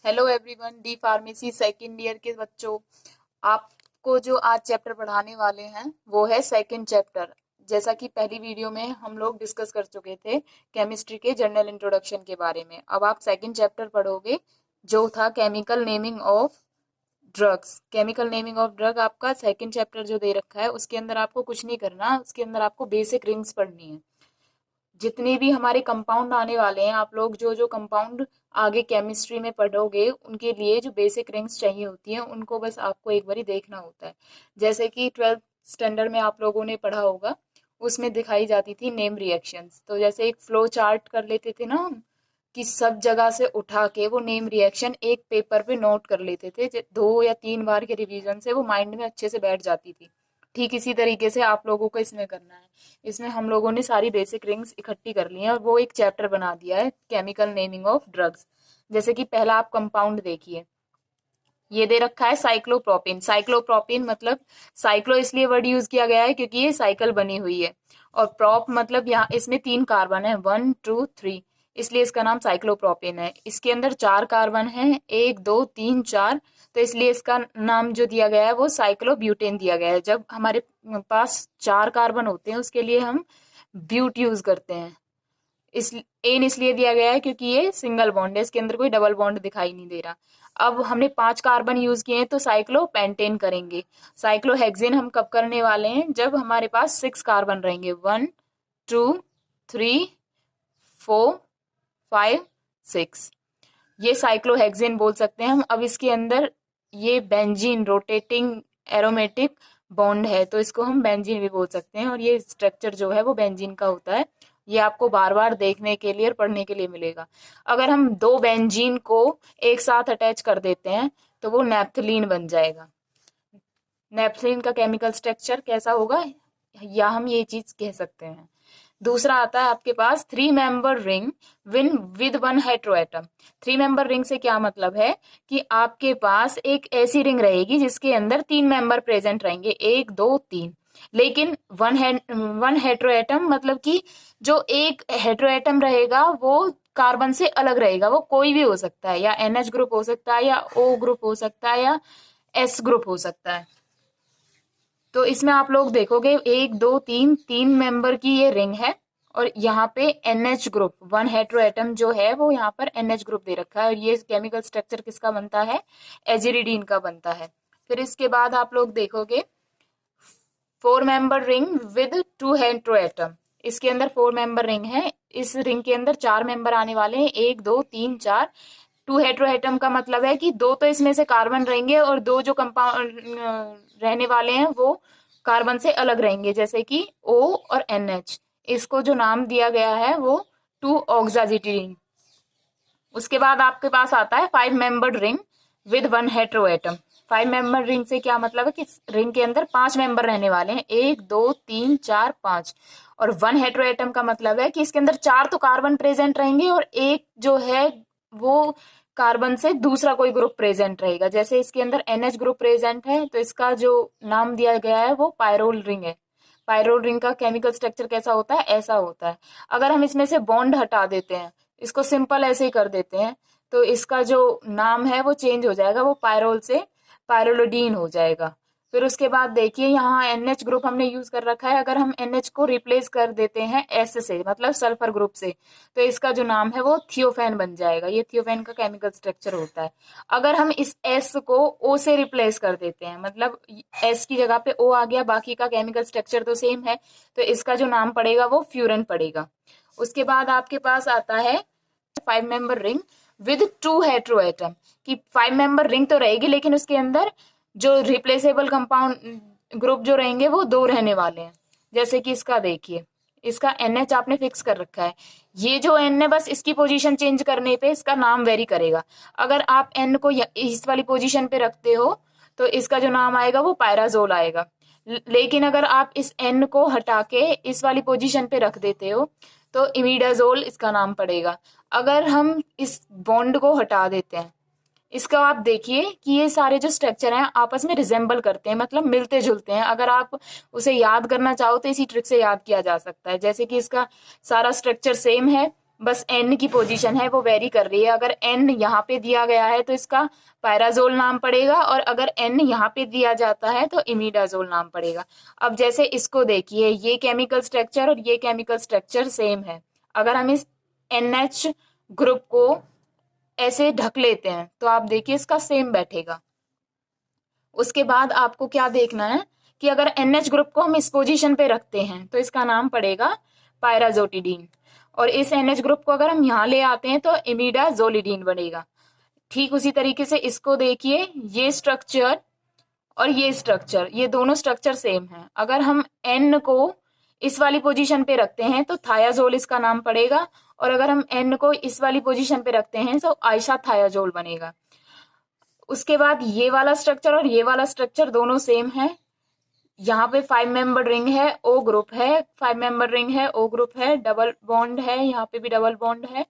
Hello everyone, D pharmacy second year के बच्चों, आपको जो आज चैप्टर पढ़ाने वाले हैं वो है सेकंड चैप्टर। जैसा कि पहली वीडियो में हम लोग डिस्कस कर चुके थे केमिस्ट्री के जनरल इंट्रोडक्शन के बारे में। अब आप सेकंड चैप्टर पढ़ोगे जो था chemical naming of drugs. Chemical naming of drug आपका सेकंड चैप्टर जो दे रखा है उसके अंदर आपको कुछ नहीं करना, उसके अंदर आपको बेसिक रिंग्स पढ़नी है। जितने भी हमारे कंपाउंड आने वाले हैं, आप लोग जो जो कंपाउंड आगे केमिस्ट्री में पढ़ोगे उनके लिए जो बेसिक रिंग्स चाहिए होती हैं उनको बस आपको एक बारी देखना होता है। जैसे कि 12th स्टैंडर्ड में आप लोगों ने पढ़ा होगा, उसमें दिखाई जाती थी नेम रिएक्शंस। तो जैसे एक फ्लो चार्ट कर लेते थे ना हम, कि सब जगह से उठा के वो नेम रिएक्शन एक पेपर पे नोट कर लेते थे। 2 या 3 बार के रिवीजन से वो माइंड में अच्छे से बैठ जाती थी। ठीक इसी तरीके से आप लोगों को इसमें करना है। इसमें हम लोगों ने सारी बेसिक रिंग्स इकट्ठी कर ली हैं और वो एक चैप्टर बना दिया है केमिकल नेमिंग ऑफ ड्रग्स। जैसे कि पहला आप कंपाउंड देखिए, ये दे रखा है साइक्लोप्रोपिन। साइक्लोप्रोपिन मतलब साइक्लो इसलिए वर्ड यूज किया गया है क्योंकि ये साइकिल बनी हुई है, और प्रोप मतलब यहाँ इसमें 3 कार्बन है, 1 2 3, इसलिए इसका नाम साइक्लोप्रोपिन है। इसके अंदर 4 कार्बन है, 1 2 3 4, तो इसलिए इसका नाम जो दिया गया है वो साइक्लोब्यूटेन दिया गया है। जब हमारे पास 4 कार्बन होते हैं उसके लिए हम ब्यूट यूज करते हैं। इस एन इसलिए दिया गया है क्योंकि ये सिंगल बॉन्ड है, इसके अंदर कोई डबल बॉन्ड दिखाई नहीं दे रहा। अब हमने 5 कार्बन यूज किए हैं तो साइक्लोपेंटेन करेंगे। साइक्लोहेक्सेन हम कब करने वाले हैं? जब हमारे पास 6 कार्बन रहेंगे, 1 2 3 4 5 6, ये साइक्लोहेक्सेन बोल सकते हैं हम। अब इसके अंदर ये बेंजीन रोटेटिंग एरोमेटिक बॉन्ड है तो इसको हम बेंजीन भी बोल सकते हैं, और ये स्ट्रक्चर जो है वो बेंजीन का होता है। ये आपको बार बार देखने के लिए और पढ़ने के लिए मिलेगा। अगर हम 2 बेंजीन को एक साथ अटैच कर देते हैं तो वो नेप्थलीन बन जाएगा। नेप्थलीन का केमिकल स्ट्रक्चर कैसा होगा, या हम ये चीज कह सकते हैं। दूसरा आता है आपके पास 3 member ring win with 1 heteroatom. 3 member ring से क्या मतलब है कि आपके पास एक ऐसी रिंग रहेगी जिसके अंदर 3 मेंबर प्रेजेंट रहेंगे, 1 2 3, लेकिन वन हेट्रोएटम मतलब कि जो एक हेट्रोएटम रहेगा वो कार्बन से अलग रहेगा। वो कोई भी हो सकता है, या NH ग्रुप हो सकता है, या O ग्रुप हो सकता है, या S ग्रुप हो सकता है। तो इसमें आप लोग देखोगे 1 2 3, 3 मेंबर की ये रिंग है, और यहाँ पे NH ग्रुप 1 हेट्रोएटम जो है वो यहाँ पर NH ग्रुप दे रखा है, और ये केमिकल स्ट्रक्चर किसका बनता है? एजिरिडीन का बनता है। फिर इसके बाद आप लोग देखोगे 4 मेंबर रिंग विद 2 हेट्रोएटम। इसके अंदर 4 मेंबर रिंग है, इस रिंग के अंदर 4 मेंबर आने वाले हैं, 1 2 3 4। 2 हेट्रोएटम का मतलब है कि 2 तो इसमें से कार्बन रहेंगे और 2 जो कंपाउंड रहने वाले हैं वो कार्बन से अलग रहेंगे, जैसे कि O और NH। इसको जो नाम दिया गया है वो 2 ऑक्साजिटीन। उसके बाद आपके पास आता है 5 membered ring with 1 heteroatom. 5 member ring से क्या मतलब है कि रिंग के अंदर 5 मेंबर रहने वाले हैं, 1 2 3 4 5। और 1 हेट्रोएटम का मतलब है कि इसके अंदर 4 तो कार्बन प्रेजेंट रहेंगे और एक जो है वो कार्बन से दूसरा कोई ग्रुप प्रेजेंट रहेगा। जैसे इसके अंदर NH ग्रुप प्रेजेंट है तो इसका जो नाम दिया गया है वो पायरोल रिंग है। पायरोल रिंग का केमिकल स्ट्रक्चर कैसा होता है? ऐसा होता है। अगर हम इसमें से बॉन्ड हटा देते हैं, इसको सिंपल ऐसे ही कर देते हैं, तो इसका जो नाम है वो चेंज हो जाएगा, वो पायरोल से पायरोलोडीन हो जाएगा। फिर उसके बाद देखिए यहाँ NH ग्रुप हमने यूज कर रखा है। अगर हम NH को रिप्लेस कर देते हैं S से, मतलब सल्फर ग्रुप से, तो इसका जो नाम है वो थियोफेन बन जाएगा। ये थियोफेन का केमिकल स्ट्रक्चर होता है। अगर हम इस S को O से रिप्लेस कर देते हैं, मतलब S की जगह पे O आ गया, बाकी का केमिकल स्ट्रक्चर तो सेम है, तो इसका जो नाम पड़ेगा वो फ्यूरन पड़ेगा। उसके बाद आपके पास आता है 5 मेंबर रिंग विद 2 हेट्रोएटम। कि 5 मेंबर रिंग तो रहेगी लेकिन उसके अंदर जो रिप्लेसेबल कंपाउंड ग्रुप जो रहेंगे वो 2 रहने वाले हैं। जैसे कि इसका देखिए, इसका NH आपने फिक्स कर रखा है, ये जो N है बस इसकी पोजीशन चेंज करने पे इसका नाम वेरी करेगा। अगर आप N को इस वाली पोजीशन पे रखते हो तो इसका जो नाम आएगा वो पायराजोल आएगा। लेकिन अगर आप इस N को हटा के इस वाली पोजीशन पे रख देते हो तो इमिडाजोल इसका नाम पड़ेगा। अगर हम इस बॉन्ड को हटा देते हैं, इसका आप देखिए कि ये सारे जो स्ट्रक्चर हैं आपस में रिजेंबल करते हैं, मतलब मिलते जुलते हैं। अगर आप उसे याद करना चाहो तो इसी ट्रिक से याद किया जा सकता है। जैसे कि इसका सारा स्ट्रक्चर सेम है, बस N की पोजीशन है वो वेरी कर रही है। अगर N यहाँ पे दिया गया है तो इसका पायराजोल नाम पड़ेगा, और अगर N यहाँ पे दिया जाता है तो इमिडाजोल नाम पड़ेगा। अब जैसे इसको देखिए, ये केमिकल स्ट्रक्चर और ये केमिकल स्ट्रक्चर सेम है। अगर हम इस NH ग्रुप को ऐसे ढक लेते हैं तो आप देखिए इसका सेम बैठेगा। उसके बाद आपको क्या देखना है कि अगर NH ग्रुप को हम इस पोजीशन पे रखते हैं तो इसका नाम पड़ेगा पायराजोटिडीन, और इस NH ग्रुप को अगर हम यहाँ ले आते हैं तो इमिडाजोलिडीन बनेगा। ठीक उसी तरीके से इसको देखिए, ये स्ट्रक्चर और ये स्ट्रक्चर, ये दोनों स्ट्रक्चर सेम हैं। अगर हम N को इस वाली पोजीशन पे रखते हैं तो थायाजोल इसका नाम पड़ेगा, और अगर हम N को इस वाली पोजीशन पे रखते हैं तो आयशा थायाजोल बनेगा। उसके बाद ये वाला स्ट्रक्चर और ये वाला स्ट्रक्चर दोनों सेम है। यहाँ पे 5 मेंबर रिंग है, O ग्रुप है, 5 मेंबर रिंग है, O ग्रुप है, डबल बॉन्ड है, यहाँ पे भी डबल बॉन्ड है।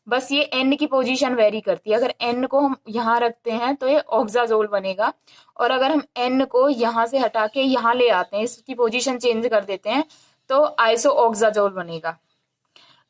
बस ये N की पोजीशन वेरी करती है। अगर N को हम यहाँ रखते हैं तो ये ऑक्साजोल बनेगा, और अगर हम N को यहाँ से हटा के यहाँ ले आते हैं, इसकी पोजीशन चेंज कर देते हैं, तो आइसो ऑक्साजोल बनेगा।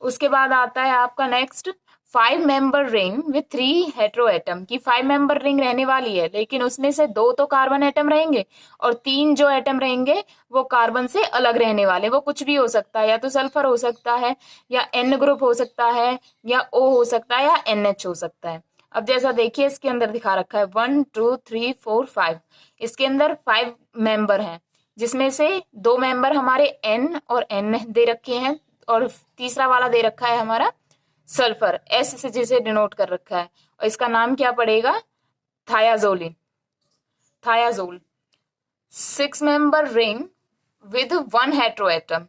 उसके बाद आता है आपका next 5 member ring with 3 hetero atom की 5 मेंबर रिंग रहने वाली है, लेकिन उसमें से 2 तो कार्बन एटम रहेंगे और 3 जो एटम रहेंगे वो कार्बन से अलग रहने वाले। वो कुछ भी हो सकता है, या तो सल्फर हो सकता है, या N ग्रुप हो सकता है, या O हो सकता है, या NH हो सकता है। अब जैसा देखिए इसके अंदर दिखा रखा है 1 2 3 4 5, इसके अंदर 5 मेंबर हैं, जिसमें से 2 मेंबर हमारे N और N दे रखे हैं, और तीसरा वाला दे रखा है हमारा सल्फर, S से जिसे डिनोट कर रखा है, और इसका नाम क्या पड़ेगा, thiazoline, thiazole. 6 member ring with 1 hetero atom.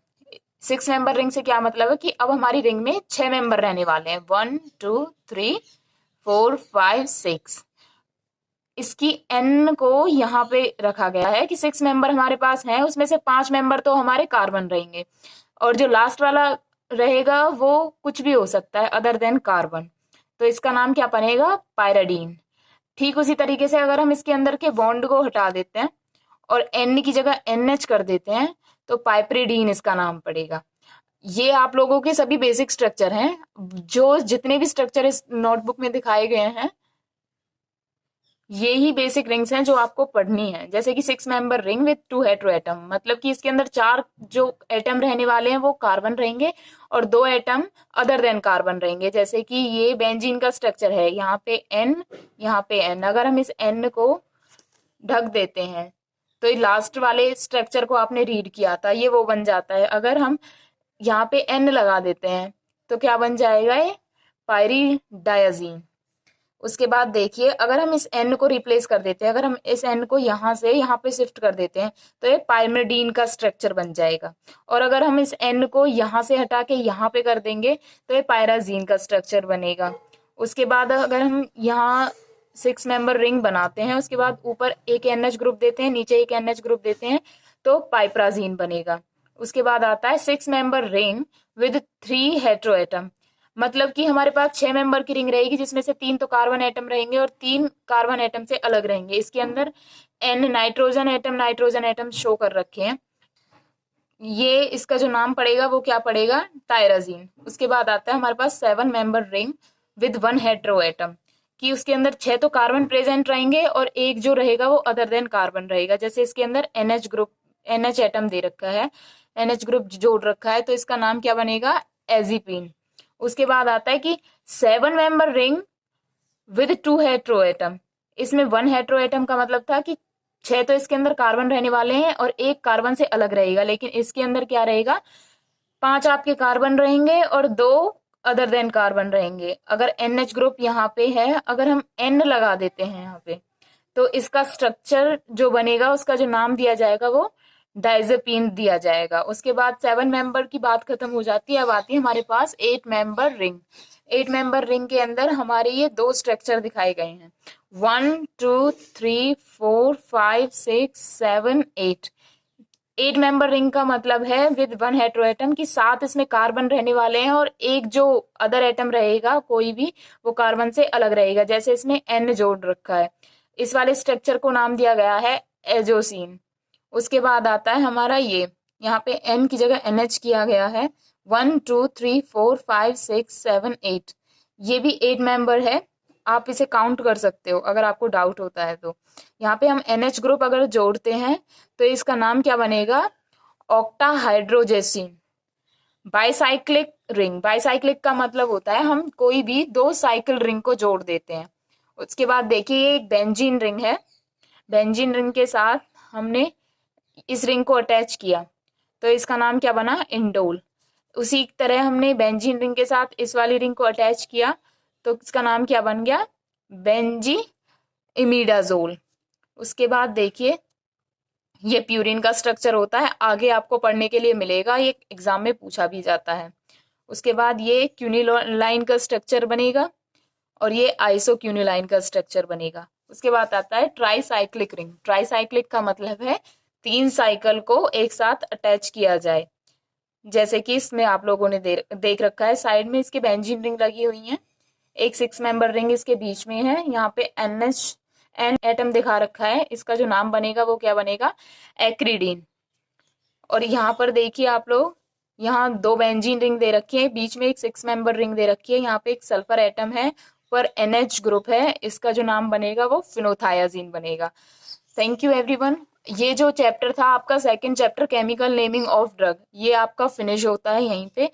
6 member ring से क्या मतलब है कि अब हमारी रिंग में 6 मेंबर रहने वाले हैं, 1 2 3 4 5 6। इसकी N को यहाँ पे रखा गया है कि 6 मेंबर हमारे पास हैं, उसमें से 5 मेंबर तो हमारे कार्बन रहेंगे, और जो लास्ट वाला रहेगा वो कुछ भी हो सकता है अदर देन कार्बन। तो इसका नाम क्या बनेगा, पायराडीन। ठीक उसी तरीके से अगर हम इसके अंदर के बॉन्ड को हटा देते हैं और N की जगह NH कर देते हैं तो पाइपरिडीन इसका नाम पड़ेगा। ये आप लोगों के सभी बेसिक स्ट्रक्चर हैं, जो जितने भी स्ट्रक्चर इस नोटबुक में दिखाए गए हैं ये ही बेसिक रिंग्स हैं जो आपको पढ़नी है। जैसे कि 6 member ring with 2 hetero atom, मतलब कि इसके अंदर 4 जो एटम रहने वाले हैं वो कार्बन रहेंगे और 2 एटम अदर देन कार्बन रहेंगे। जैसे कि ये बेंजीन का स्ट्रक्चर है, यहाँ पे N, यहाँ पे N। अगर हम इस N को ढक देते हैं तो ये लास्ट वाले स्ट्रक्चर को आपने रीड किया था, ये वो बन जाता है। अगर हम यहाँ पे N लगा देते हैं तो क्या बन जाएगा, ये पायरीडायाजीन। उसके बाद देखिए अगर हम इस N को रिप्लेस कर देते हैं, अगर हम इस N को यहाँ से यहाँ पे शिफ्ट कर देते हैं तो ये पाइरिडीन का स्ट्रक्चर बन जाएगा, और अगर हम इस N को यहाँ से हटा के यहाँ पे कर देंगे तो ये पायराजीन का स्ट्रक्चर बनेगा। उसके बाद अगर हम यहाँ 6 मेंबर रिंग बनाते हैं, उसके बाद ऊपर एक NH ग्रुप देते हैं, नीचे एक NH ग्रुप देते हैं, तो पाइप्राजीन बनेगा। उसके बाद आता है 6 member ring with 3 hetero atom, मतलब कि हमारे पास 6 मेंबर की रिंग रहेगी जिसमें से 3 तो कार्बन एटम रहेंगे और 3 कार्बन एटम से अलग रहेंगे। इसके अंदर N नाइट्रोजन एटम शो कर रखे हैं। ये इसका जो नाम पड़ेगा वो क्या पड़ेगा, टायराजीन। उसके बाद आता है हमारे पास 7 member ring with 1 hetero atom, कि उसके अंदर 6 तो कार्बन प्रेजेंट रहेंगे और एक जो रहेगा वो अदर देन कार्बन रहेगा। जैसे इसके अंदर NH ग्रुप, NH एटम दे रखा है, NH ग्रुप जोड़ रखा है, तो इसका नाम क्या बनेगा, एजिपीन। उसके बाद आता है कि 7 member ring with 2 hetero atom. इसमें 1 हेटेरो एटम का मतलब था कि 6 तो इसके अंदर कार्बन रहने वाले हैं और एक कार्बन से अलग रहेगा, लेकिन इसके अंदर क्या रहेगा, 5 आपके कार्बन रहेंगे और 2 अदर देन कार्बन रहेंगे। अगर NH ग्रुप यहाँ पे है, अगर हम N लगा देते हैं यहाँ पे तो इसका स्ट्रक्चर जो बनेगा उसका जो नाम दिया जाएगा वो डायजेपीन दिया जाएगा। उसके बाद 7 मेंबर की बात खत्म हो जाती है, अब आती है हमारे पास 8 मेंबर रिंग। 8 मेंबर रिंग के अंदर हमारे ये 2 स्ट्रक्चर दिखाए गए हैं, 1 2 3 4 5 6 7 8। 8 मेंबर रिंग का मतलब है विद 1 हेटेरो एटम की 7 इसमें कार्बन रहने वाले हैं और एक जो अदर एटम रहेगा कोई भी वो कार्बन से अलग रहेगा। जैसे इसमें N जोड़ रखा है, इस वाले स्ट्रक्चर को नाम दिया गया है एजोसीन। उसके बाद आता है हमारा ये, यहाँ पे N की जगह NH किया गया है, 1 2 3 4 5 6 7 8, ये भी 8 मेंबर है। आप इसे काउंट कर सकते हो अगर आपको डाउट होता है तो। यहाँ पे हम NH ग्रुप अगर जोड़ते हैं तो इसका नाम क्या बनेगा, ऑक्टाहाइड्रोजेसिन। बाईसाइक्लिक रिंग, बाईसाइक्लिक का मतलब होता है हम कोई भी 2 साइकिल रिंग को जोड़ देते हैं। उसके बाद देखिए ये एक बेंजीन रिंग है, बेंजीन रिंग के साथ हमने इस रिंग को अटैच किया तो इसका नाम क्या बना, इंडोल। उसी तरह हमने बेंजीन रिंग के साथ इस वाली रिंग को अटैच किया तो इसका नाम क्या बन गया, बेंजी इमिडाजोल। उसके बाद देखिए ये प्यूरिन का स्ट्रक्चर होता है, आगे आपको पढ़ने के लिए मिलेगा, ये एग्जाम में पूछा भी जाता है। उसके बाद ये क्यूनिलाइन का स्ट्रक्चर बनेगा और ये आइसोक्यूनिलाइन का स्ट्रक्चर बनेगा। उसके बाद आता है ट्राईसाइक्लिक रिंग। ट्राईसाइक्लिक का मतलब है 3 साइकिल को एक साथ अटैच किया जाए, जैसे कि इसमें आप लोगों ने देख रखा है, साइड में इसके बेंजीन रिंग लगी हुई है, एक 6 मेंबर रिंग इसके बीच में है, यहाँ पे एन एटम दिखा रखा है, इसका जो नाम बनेगा वो क्या बनेगा, एक्रीडीन। और यहाँ पर देखिए आप लोग, यहाँ 2 बेंजीन रिंग दे रखी है, बीच में एक 6 मेंबर रिंग दे रखी है, यहाँ पे एक सल्फर एटम है पर NH ग्रुप है, इसका जो नाम बनेगा वो फिनोथायाजीन बनेगा। Thank you everyone. ये जो चैप्टर था आपका second chapter chemical naming of drug, ये आपका फिनिश होता है यहीं पे।